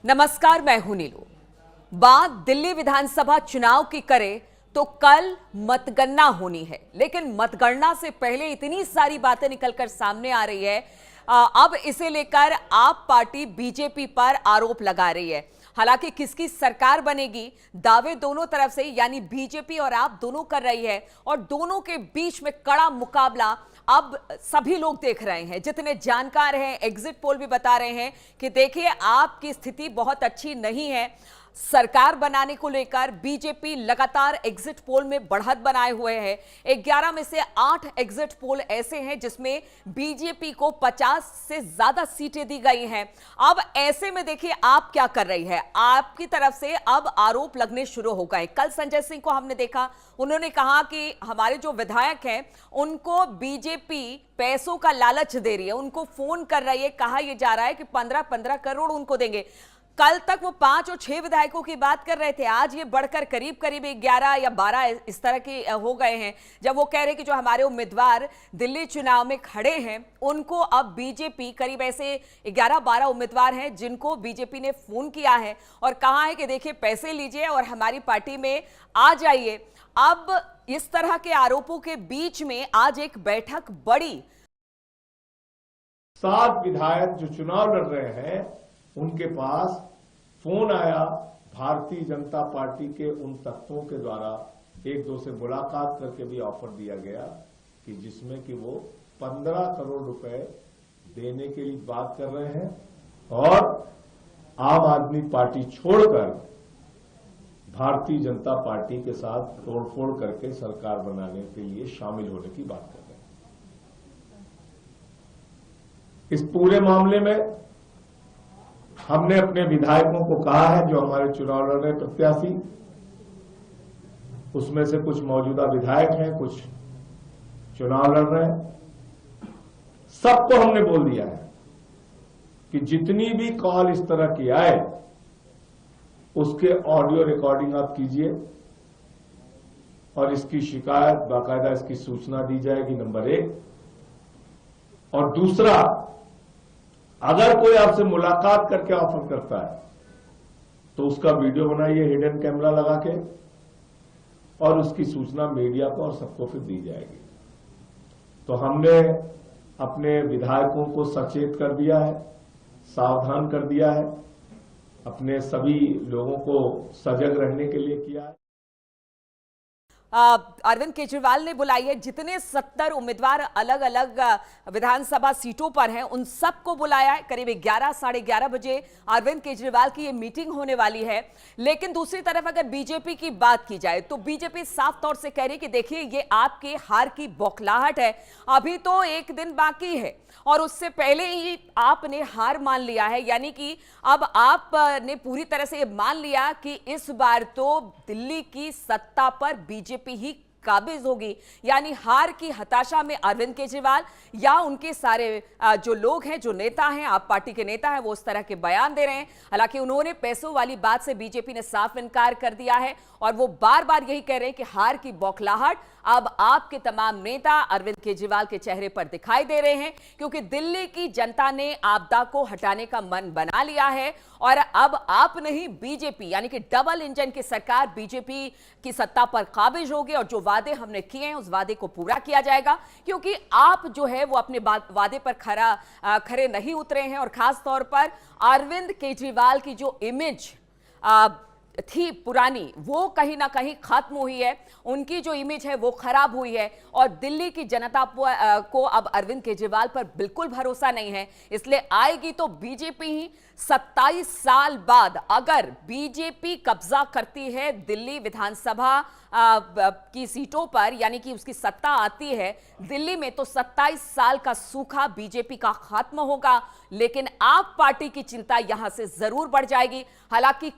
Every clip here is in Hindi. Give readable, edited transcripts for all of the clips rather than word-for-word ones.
नमस्कार, मैं हूं नीलू। बात दिल्ली विधानसभा चुनाव की करें तो कल मतगणना होनी है, लेकिन मतगणना से पहले इतनी सारी बातें निकलकर सामने आ रही है। अब इसे लेकर आप पार्टी बीजेपी पर आरोप लगा रही है। हालांकि किसकी सरकार बनेगी, दावे दोनों तरफ से यानी बीजेपी और आप दोनों कर रही है, और दोनों के बीच में कड़ा मुकाबला अब सभी लोग देख रहे हैं। जितने जानकार हैं, एग्जिट पोल भी बता रहे हैं कि देखिए आपकी स्थिति बहुत अच्छी नहीं है। सरकार बनाने को लेकर बीजेपी लगातार एग्जिट पोल में बढ़त बनाए हुए है। 11 में से 8 एग्जिट पोल ऐसे हैं जिसमें बीजेपी को 50 से ज्यादा सीटें दी गई हैं। अब ऐसे में देखिए आप क्या कर रही है, आपकी तरफ से अब आरोप लगने शुरू हो गए। कल संजय सिंह को हमने देखा, उन्होंने कहा कि हमारे जो विधायक हैं उनको बीजेपी पैसों का लालच दे रही है, उनको फोन कर रही है, कहा यह जा रहा है कि 15-15 करोड़ उनको देंगे। कल तक वो 5 और 6 विधायकों की बात कर रहे थे, आज ये बढ़कर करीब करीब 11 या 12 इस तरह के हो गए हैं, जब वो कह रहे कि जो हमारे उम्मीदवार दिल्ली चुनाव में खड़े हैं उनको अब बीजेपी, करीब ऐसे 11-12 उम्मीदवार हैं जिनको बीजेपी ने फोन किया है और कहा है कि देखिए पैसे लीजिए और हमारी पार्टी में आ जाइए। अब इस तरह के आरोपों के बीच में आज एक बैठक बड़ी। 7 विधायक जो चुनाव लड़ रहे हैं उनके पास फोन आया भारतीय जनता पार्टी के उन तत्वों के द्वारा, एक दो से मुलाकात करके भी ऑफर दिया गया कि जिसमें कि वो 15 करोड़ रुपए देने के लिए बात कर रहे हैं और आम आदमी पार्टी छोड़कर भारतीय जनता पार्टी के साथ तोड़फोड़ करके सरकार बनाने के लिए शामिल होने की बात कर रहे हैं। इस पूरे मामले में हमने अपने विधायकों को कहा है, जो हमारे चुनाव लड़ रहे प्रत्याशी, उसमें से कुछ मौजूदा विधायक हैं, कुछ चुनाव लड़ रहे हैं, सबको हमने बोल दिया है कि जितनी भी कॉल इस तरह की आए उसके ऑडियो रिकॉर्डिंग आप कीजिए और इसकी शिकायत बाकायदा, इसकी सूचना दी जाएगी, नंबर 1। और दूसरा, अगर कोई आपसे मुलाकात करके ऑफर करता है तो उसका वीडियो बनाइए हिडन कैमरा लगा के और उसकी सूचना मीडिया को और सबको फिर दी जाएगी। तो हमने अपने विधायकों को सचेत कर दिया है, सावधान कर दिया है, अपने सभी लोगों को सजग रहने के लिए किया है। अरविंद केजरीवाल ने बुलाई है, जितने 70 उम्मीदवार अलग अलग विधानसभा सीटों पर हैं उन सबको बुलाया है। करीब 11-11:30 बजे अरविंद केजरीवाल की ये मीटिंग होने वाली है। लेकिन दूसरी तरफ अगर बीजेपी की बात की जाए तो बीजेपी साफ तौर से कह रही है कि देखिए ये आपके हार की बौखलाहट है, अभी तो एक दिन बाकी है और उससे पहले ही आपने हार मान लिया है। यानी कि अब आपने पूरी तरह से ये मान लिया कि इस बार तो दिल्ली की सत्ता पर बीजेपी ही काबिज होगी। यानी हार की हताशा में अरविंद केजरीवाल या उनके सारे जो लोग हैं, जो नेता हैं, आप पार्टी के नेता हैं, वो उस तरह के बयान दे रहे हैं। हालांकि उन्होंने पैसों वाली बात से बीजेपी ने साफ इनकार कर दिया है और वो बार बार यही कह रहे हैं कि हार की बौखलाहट अब आपके तमाम नेता अरविंद केजरीवाल के चेहरे पर दिखाई दे रहे हैं, क्योंकि दिल्ली की जनता ने आपदा को हटाने का मन बना लिया है और अब आप नहीं, बीजेपी यानी कि डबल इंजन की सरकार बीजेपी की सत्ता पर काबिज होगी और जो वादे हमने किए हैं उस वादे को पूरा किया जाएगा। क्योंकि आप जो है वो अपने वादे पर खरे नहीं उतरे हैं और खास तौर पर अरविंद केजरीवाल की जो इमेज थी पुरानी, वो कहीं ना कहीं खत्म हुई है, उनकी जो इमेज है वो खराब हुई है और दिल्ली की जनता को अब अरविंद केजरीवाल पर बिल्कुल भरोसा नहीं है। इसलिए आएगी तो बीजेपी ही। 27 साल बाद अगर बीजेपी कब्जा करती है दिल्ली विधानसभा की सीटों पर, यानी कि उसकी सत्ता आती है दिल्ली में, तो 27 साल का सूखा बीजेपी का खत्म होगा। लेकिन आप पार्टी की चिंता यहां से जरूर बढ़ जाएगी। हालांकि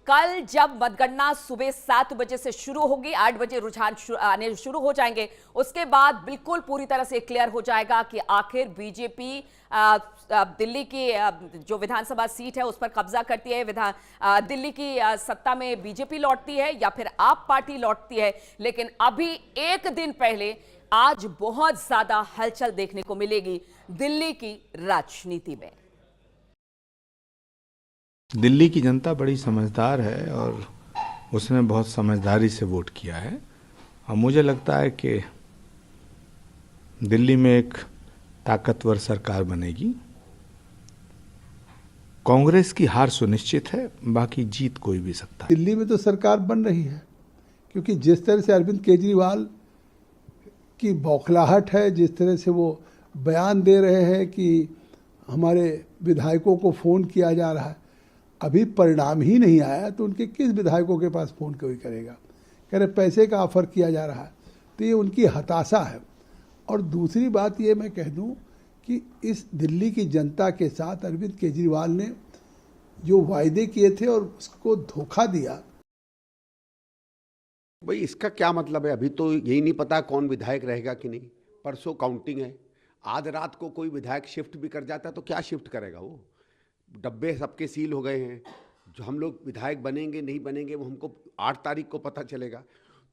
कल जब मतगणना सुबह 7 बजे से शुरू होगी, 8 बजे रुझान आने शुरू हो जाएंगे, उसके बाद बिल्कुल पूरी तरह से क्लियर हो जाएगा कि आखिर बीजेपी दिल्ली की जो विधानसभा सीट है उस पर कब्जा करती है, दिल्ली की सत्ता में बीजेपी लौटती है या फिर आप पार्टी लौटती है। लेकिन अभी एक दिन पहले आज बहुत ज्यादा हलचल देखने को मिलेगी दिल्ली की राजनीति में। दिल्ली की जनता बड़ी समझदार है और उसने बहुत समझदारी से वोट किया है और मुझे लगता है कि दिल्ली में एक ताकतवर सरकार बनेगी। कांग्रेस की हार सुनिश्चित है, बाकी जीत कोई भी सकता है। दिल्ली में तो सरकार बन रही है, क्योंकि जिस तरह से अरविंद केजरीवाल की बौखलाहट है, जिस तरह से वो बयान दे रहे हैं कि हमारे विधायकों को फ़ोन किया जा रहा है, अभी परिणाम ही नहीं आया तो उनके किस विधायकों के पास फ़ोन कोई करेगा। कह रहे पैसे का ऑफर किया जा रहा है, तो ये उनकी हताशा है। और दूसरी बात ये मैं कह दूं कि इस दिल्ली की जनता के साथ अरविंद केजरीवाल ने जो वायदे किए थे और उसको धोखा दिया। भाई इसका क्या मतलब है? अभी तो यही नहीं पता कौन विधायक रहेगा कि नहीं। परसों काउंटिंग है, आज रात को कोई विधायक शिफ्ट भी कर जाता है तो क्या शिफ्ट करेगा वो? डब्बे सबके सील हो गए हैं। जो हम लोग विधायक बनेंगे नहीं बनेंगे वो हमको 8 तारीख को पता चलेगा।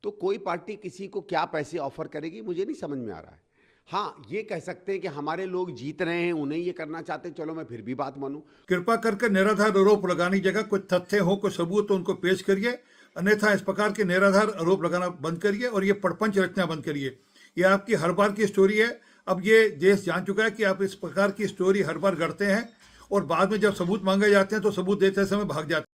तो कोई पार्टी किसी को क्या पैसे ऑफर करेगी मुझे नहीं समझ में आ रहा है। हाँ, ये कह सकते हैं कि हमारे लोग जीत रहे हैं, उन्हें ये करना चाहते हैं, चलो मैं फिर भी बात मानूं। कृपा करके निराधार आरोप लगाने की जगह कोई तथ्य हो, कोई सबूत तो उनको पेश करिए, अन्यथा इस प्रकार के निराधार आरोप लगाना बंद करिए और ये प्रपंच रचना बंद करिए। ये आपकी हर बार की स्टोरी है। अब ये देश जान चुका है कि आप इस प्रकार की स्टोरी हर बार गढ़ते हैं और बाद में जब सबूत मांगे जाते हैं तो सबूत देते समय भाग जाते हैं।